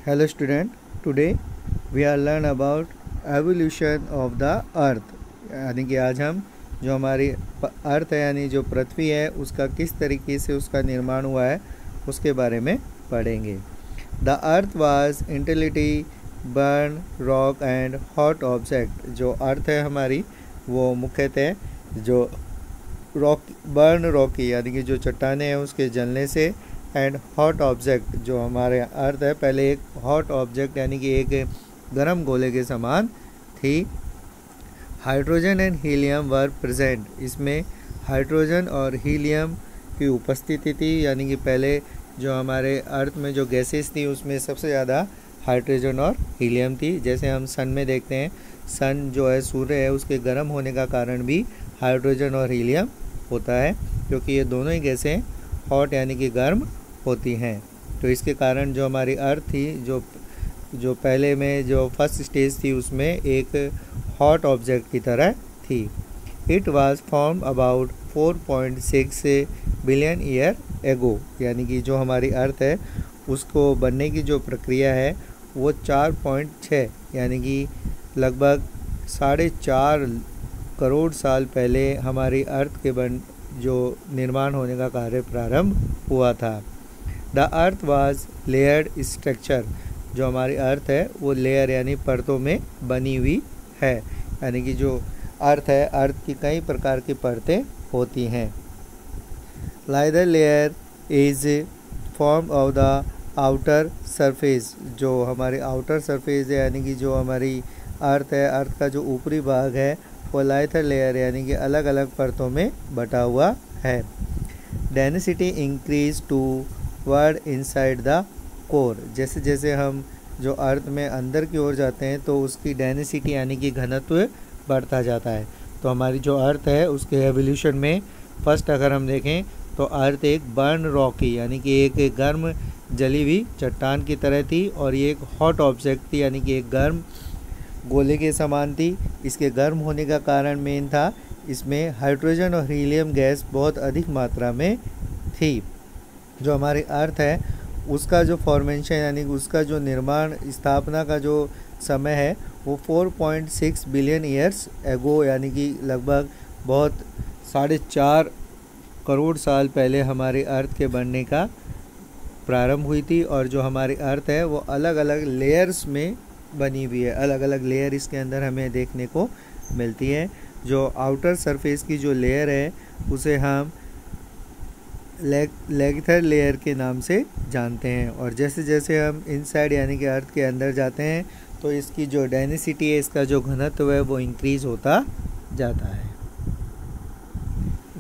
Hello student, today we are learn about evolution of the earth। यानी कि आज हम जो हमारी अर्थ है यानी जो पृथ्वी है उसका किस तरीके से उसका निर्माण हुआ है उसके बारे में पढ़ेंगे। The earth was initially burn rock and hot object. जो अर्थ है हमारी वो मुख्यतः जो बर्न रॉकी यानी कि जो चट्टाने हैं उसके जलने से एंड हॉट ऑब्जेक्ट जो हमारे अर्थ है पहले एक हॉट ऑब्जेक्ट यानी कि एक गर्म गोले के समान थी। Hydrogen and helium were present. इसमें हाइड्रोजन और हीलियम की उपस्थिति थी यानी कि पहले जो हमारे अर्थ में जो गैसेस थी उसमें सबसे ज़्यादा हाइड्रोजन और हीलियम थी। जैसे हम सन में देखते हैं, सन जो है सूर्य है उसके गर्म होने का कारण भी हाइड्रोजन और हीलियम होता है क्योंकि ये दोनों ही गैसें हॉट यानी कि गर्म होती हैं। तो इसके कारण जो हमारी अर्थ थी जो पहले में जो फर्स्ट स्टेज थी उसमें एक हॉट ऑब्जेक्ट की तरह थी। It was form about 4.6 billion year ago. यानी कि जो हमारी अर्थ है उसको बनने की जो प्रक्रिया है वो 4.6 यानी कि लगभग 4.5 करोड़ साल पहले हमारी अर्थ के जो निर्माण होने का कार्य प्रारंभ हुआ था। The earth was layered structure. जो हमारी अर्थ है वो लेयर यानी परतों में बनी हुई है। यानी कि जो अर्थ है अर्थ की कई प्रकार की परतें होती हैं। Lither layer is form of the outer surface. जो हमारी आउटर सरफेस है यानी कि जो हमारी अर्थ है, अर्थ का जो ऊपरी भाग है वो लाइथर लेयर यानी कि अलग अलग परतों में बटा हुआ है। Density increase toward inside the core. जैसे जैसे हम जो अर्थ में अंदर की ओर जाते हैं तो उसकी डेंसिटी यानी कि घनत्व बढ़ता जाता है। तो हमारी जो अर्थ है उसके एवोल्यूशन में फर्स्ट अगर हम देखें तो अर्थ एक बर्न रॉकी यानी कि एक गर्म जली हुई चट्टान की तरह थी और ये एक हॉट ऑब्जेक्ट थी यानी कि एक गर्म गोले के समान थी। इसके गर्म होने का कारण मेन था इसमें हाइड्रोजन और हीलियम गैस बहुत अधिक मात्रा में थी। जो हमारी अर्थ है उसका जो फॉर्मेशन यानी उसका जो निर्माण स्थापना का जो समय है वो 4.6 बिलियन ईयर्स एगो यानी कि लगभग बहुत 4.5 करोड़ साल पहले हमारी अर्थ के बनने का प्रारंभ हुई थी। और जो हमारी अर्थ है वो अलग अलग लेयर्स में बनी हुई है, अलग अलग लेयर इसके अंदर हमें देखने को मिलती है। जो आउटर सरफेस की जो लेयर है उसे हम लेगिथर लेयर के नाम से जानते हैं। और जैसे जैसे हम इनसाइड यानी कि अर्थ के अंदर जाते हैं तो इसकी जो डेंसिटी है, इसका जो घनत्व है वो इंक्रीज होता जाता है।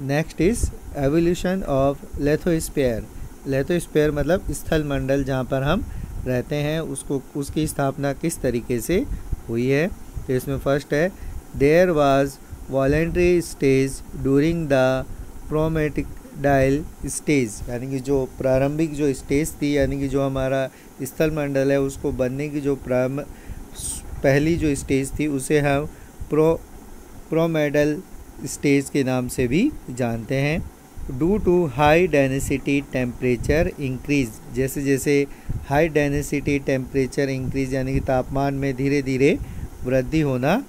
Next is evolution of lithosphere. Lithosphere मतलब स्थल मंडल जहाँ पर हम रहते हैं उसकी स्थापना किस तरीके से हुई है। तो इसमें फर्स्ट है there was voluntary stage during the प्रोमेटिडाइल स्टेज। यानी कि जो प्रारंभिक जो स्टेज थी यानी कि जो हमारा स्थल मंडल है उसको बनने की जो पहली जो स्टेज थी उसे हम प्रोमेडल स्टेज के नाम से भी जानते हैं। Due to high density temperature increase. जैसे जैसे हाई डेंसिटी टेम्परेचर इंक्रीज यानी कि तापमान में धीरे धीरे वृद्धि होना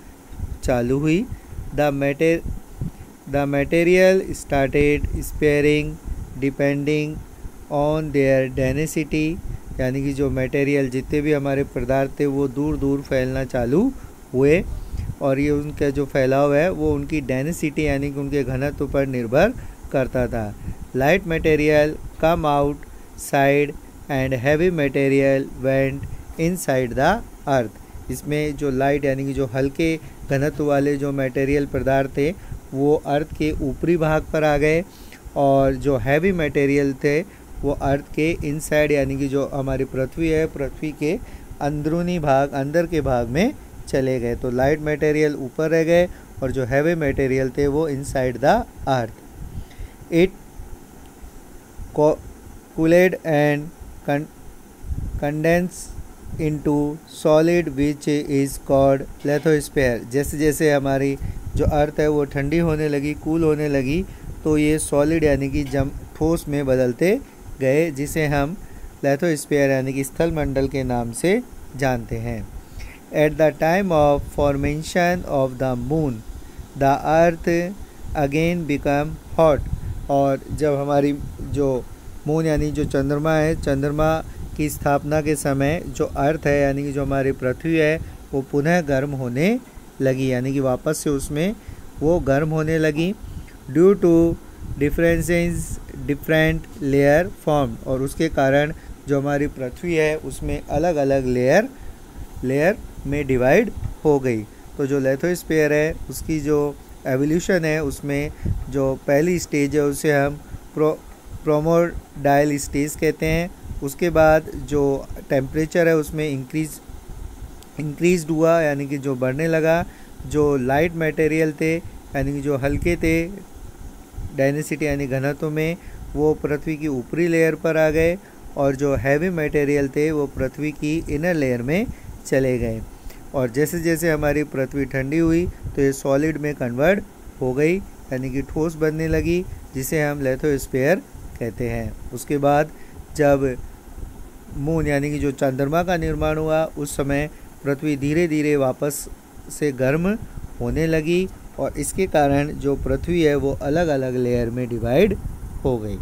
चालू हुई। The material started sparing depending on their density. यानी कि जो मटेरियल जितने भी हमारे पदार्थ थे वो दूर दूर फैलना चालू हुए और ये उनका जो फैलाव है वो उनकी डेंसिटी यानी कि उनके घनत्व पर निर्भर करता था। Light material come out side and heavy material went inside the earth. इसमें जो लाइट यानी कि जो हल्के घनत्व वाले जो मटेरियल पदार्थ थे वो अर्थ के ऊपरी भाग पर आ गए और जो हैवी मटेरियल थे वो अर्थ के इनसाइड यानी कि जो हमारी पृथ्वी है पृथ्वी के अंदरूनी भाग अंदर के भाग में चले गए। तो लाइट मटेरियल ऊपर रह गए और जो हैवी मटेरियल थे वो inside the earth. It cooled and condensed into solid which is called lithosphere। जैसे जैसे हमारी जो अर्थ है वो ठंडी होने लगी, कूल होने लगी तो ये सॉलिड यानी कि ठोस में बदलते गए जिसे हम लेथोस्फीयर यानी कि स्थल मंडल के नाम से जानते हैं। At the time of formation of the moon the earth again become hot. और जब हमारी जो मून यानी जो चंद्रमा है, चंद्रमा की स्थापना के समय जो अर्थ है यानी कि जो हमारी पृथ्वी है वो पुनः गर्म होने लगी, यानी कि वापस से उसमें वो गर्म होने लगी। Due to differences different layer form, और उसके कारण जो हमारी पृथ्वी है उसमें अलग अलग लेयर में डिवाइड हो गई। तो जो लेथोस्फीयर है उसकी जो एवोल्यूशन है उसमें जो पहली स्टेज है उसे हम प्रोमोडाइल स्टेज कहते हैं। उसके बाद जो टेम्परेचर है उसमें इंक्रीज हुआ, यानी कि जो बढ़ने लगा। जो लाइट मटेरियल थे यानी कि जो हल्के थे डेंसिटी यानी घनत्व में, वो पृथ्वी की ऊपरी लेयर पर आ गए, और जो हैवी मटेरियल थे वो पृथ्वी की इनर लेयर में चले गए। और जैसे जैसे हमारी पृथ्वी ठंडी हुई तो ये सॉलिड में कन्वर्ट हो गई, यानी कि ठोस बनने लगी, जिसे हम लेथोस्फीयर कहते हैं। उसके बाद जब मून यानी कि जो चंद्रमा का निर्माण हुआ उस समय पृथ्वी धीरे धीरे वापस से गर्म होने लगी, और इसके कारण जो पृथ्वी है वो अलग अलग लेयर में डिवाइड हो गई।